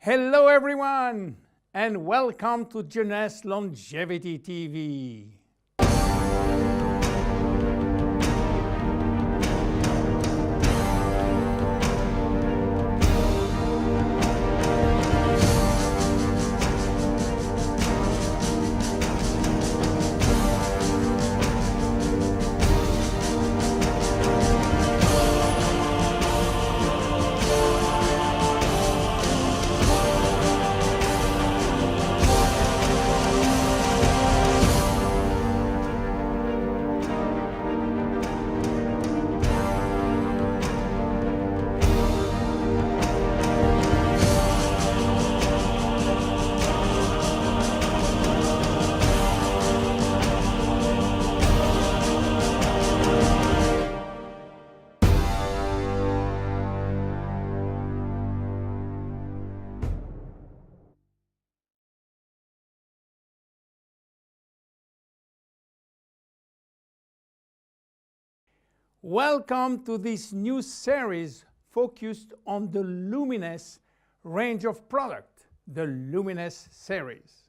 Hello everyone, and welcome to Jeunesse Longevity TV. Welcome to this new series focused on the Luminesce range of product, the Luminesce series.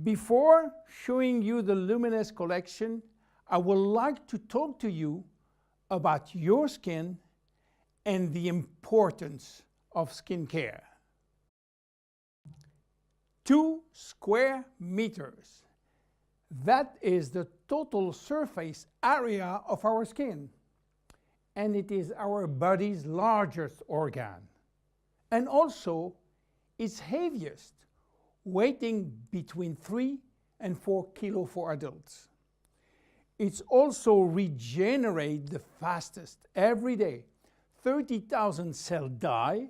Before showing you the Luminesce collection, I would like to talk to you about your skin and the importance of skincare. 2 square meters. That is the total surface area of our skin, and it is our body's largest organ, and also its heaviest, weighing between 3 and 4 kilos for adults. It's also regenerates the fastest every day. 30,000 cells die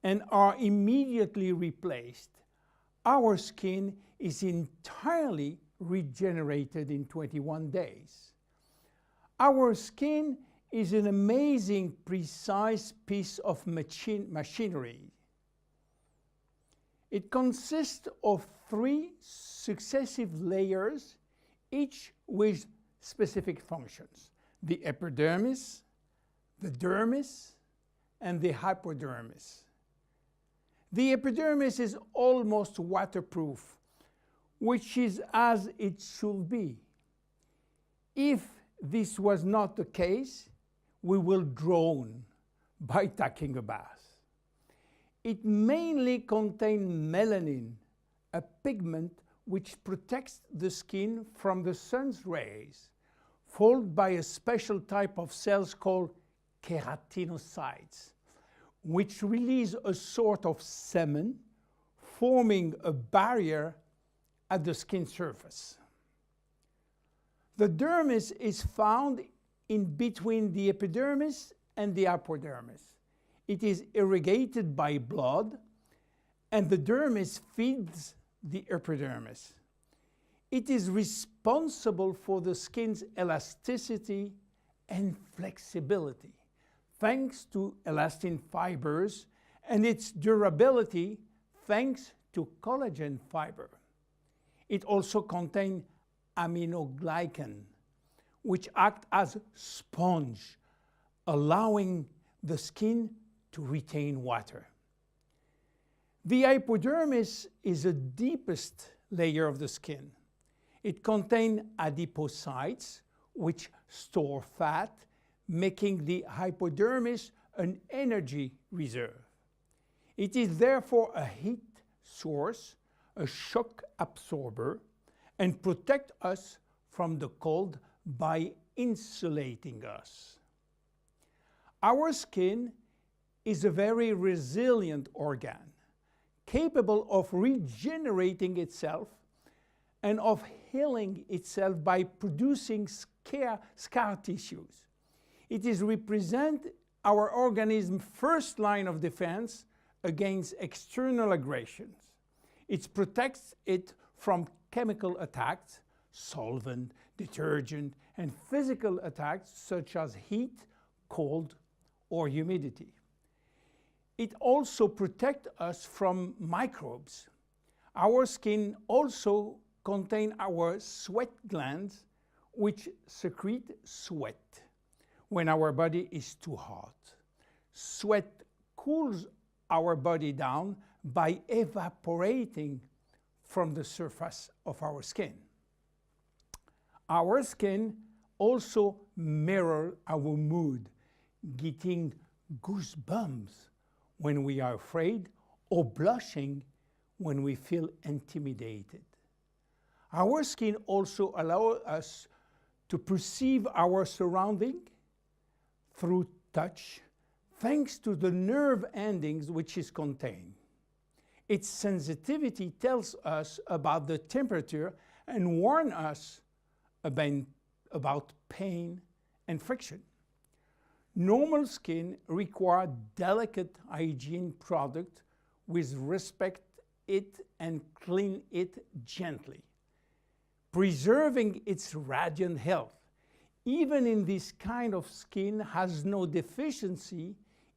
and are immediately replaced. Our skin is entirely regenerated in 21 days. Our skin is an amazing, precise piece of machinery. It consists of 3 successive layers, each with specific functions: the epidermis, the dermis, and the hypodermis. The epidermis is almost waterproof, which is as it should be. If this was not the case, we will drown by taking a bath. It mainly contains melanin, a pigment which protects the skin from the sun's rays, followed by a special type of cells called keratinocytes, which release a sort of semen, forming a barrier at the skin surface. The dermis is found in between the epidermis and the hypodermis. It is irrigated by blood, and the dermis feeds the epidermis. It is responsible for the skin's elasticity and flexibility, thanks to elastin fibers, and its durability, thanks to collagen fiber. It also contains aminoglycan, which act as sponge, allowing the skin to retain water. The hypodermis is the deepest layer of the skin. It contains adipocytes, which store fat, making the hypodermis an energy reserve. It is therefore a heat source, a shock absorber, and protect us from the cold by insulating us. Our skin is a very resilient organ, capable of regenerating itself and of healing itself by producing scar tissues. It is represent our organism's first line of defense against external aggressions. It protects it from chemical attacks, solvent, detergent, and physical attacks such as heat, cold, or humidity. It also protects us from microbes. Our skin also contains our sweat glands, which secrete sweat when our body is too hot. Sweat cools our body down by evaporating from the surface of our skin. Our skin also mirrors our mood, getting goosebumps when we are afraid or blushing when we feel intimidated. Our skin also allows us to perceive our surrounding through touch, thanks to the nerve endings which is contained. Its sensitivity tells us about the temperature and warns us about pain and friction. Normal skin requires delicate hygiene product with respect it and clean it gently, preserving its radiant health. Even in this kind of skin has no deficiency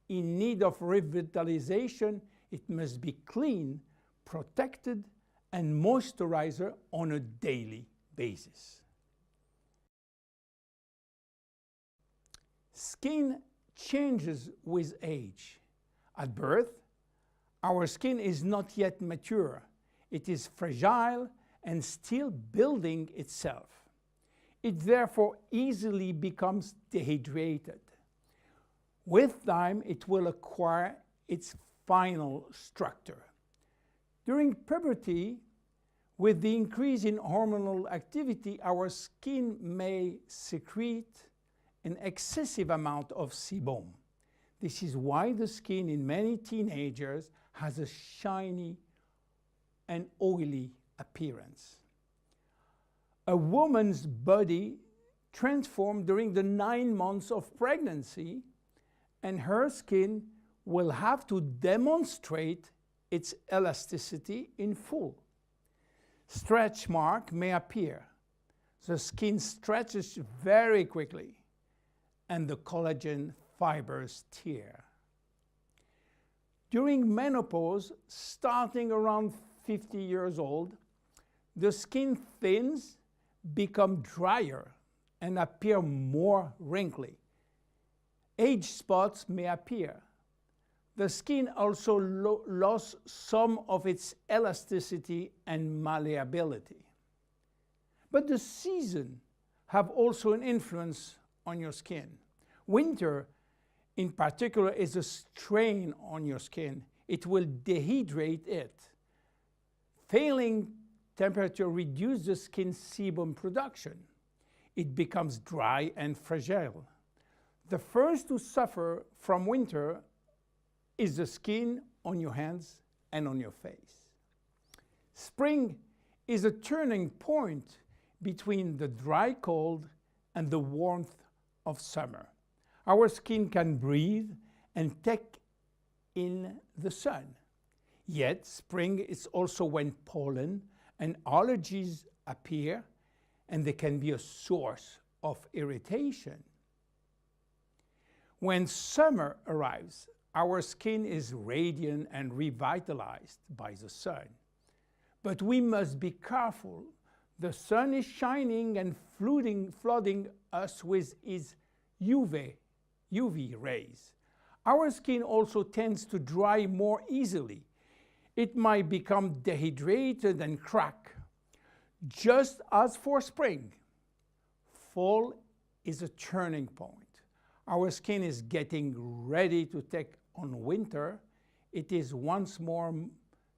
in need of revitalization, it must be clean, protected, and moisturized on a daily basis. Skin changes with age. At birth, our skin is not yet mature. It is fragile and still building itself. It therefore easily becomes dehydrated. With time, it will acquire its final structure. During puberty, with the increase in hormonal activity, our skin may secrete an excessive amount of sebum. This is why the skin in many teenagers has a shiny and oily appearance. A woman's body transforms during the 9 months of pregnancy, and her skin will have to demonstrate its elasticity in full. Stretch marks may appear. The skin stretches very quickly, and the collagen fibers tear. During menopause, starting around 50 years old, the skin thins, become drier, and appear more wrinkly. Age spots may appear. The skin also lost some of its elasticity and malleability. But the seasons have also an influence on your skin. Winter, in particular, is a strain on your skin. It will dehydrate it. Failing temperature reduces the skin's sebum production. It becomes dry and fragile. The first to suffer from winter is the skin on your hands and on your face. Spring is a turning point between the dry cold and the warmth of summer. Our skin can breathe and take in the sun. Yet spring is also when pollen and allergies appear, and they can be a source of irritation. When summer arrives, our skin is radiant and revitalized by the sun. But we must be careful. The sun is shining and flooding us with its UV rays. Our skin also tends to dry more easily. It might become dehydrated and crack. Just as for spring, fall is a turning point. Our skin is getting ready to take on winter. It is once more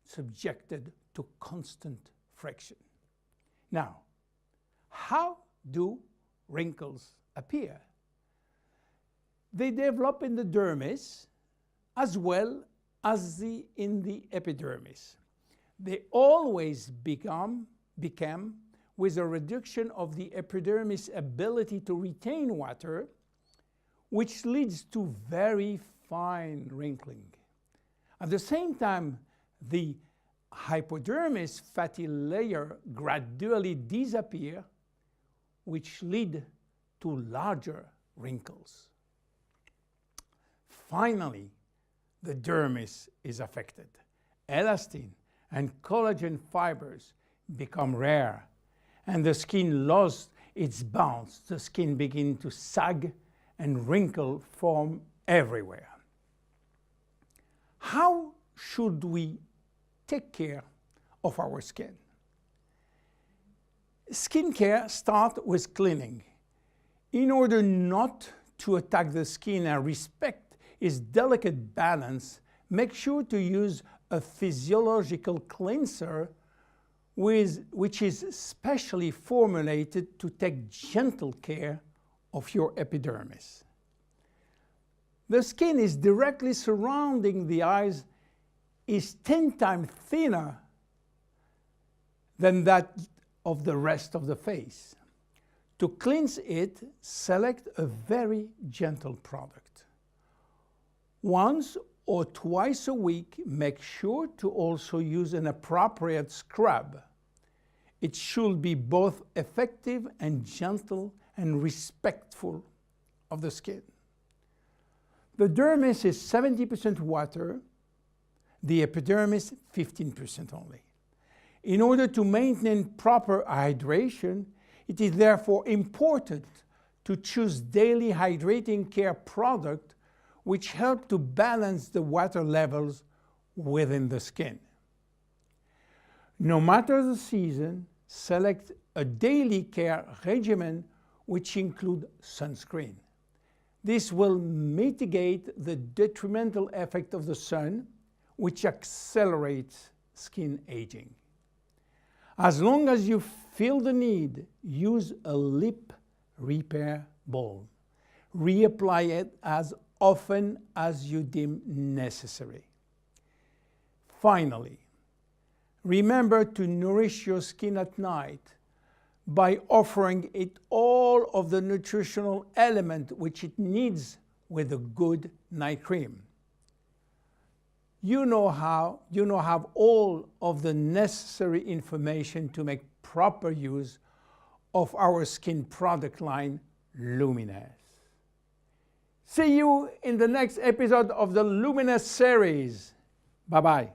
subjected to constant friction. Now, how do wrinkles appear? They develop in the dermis as well as in the epidermis. They always become with a reduction of the epidermis' ability to retain water, which leads to very fine wrinkling. At the same time, the hypodermis fatty layer gradually disappear, which lead to larger wrinkles. Finally, the dermis is affected. Elastin and collagen fibers become rare, and the skin loses its bounce. The skin begins to sag and wrinkles form everywhere. how should we take care of our skin? Skincare starts with cleaning. In order not to attack the skin and respect its delicate balance, make sure to use a physiological cleanser which is specially formulated to take gentle care of your epidermis. The skin is directly surrounding the eyes is 10 times thinner than that of the rest of the face. To cleanse it, select a very gentle product. Once or twice a week, make sure to also use an appropriate scrub. It should be both effective and gentle and respectful of the skin. The dermis is 70% water, the epidermis 15% only. In order to maintain proper hydration, it is therefore important to choose daily hydrating care products which help to balance the water levels within the skin. No matter the season, select a daily care regimen which includes sunscreen. This will mitigate the detrimental effect of the sun, which accelerates skin aging. As long as you feel the need, use a lip repair balm. Reapply it as often as you deem necessary. Finally, remember to nourish your skin at night by offering it all of the nutritional element which it needs with a good night cream. You now have all of the necessary information to make proper use of our skin product line, Luminesce. See you in the next episode of the Luminesce series. Bye-bye.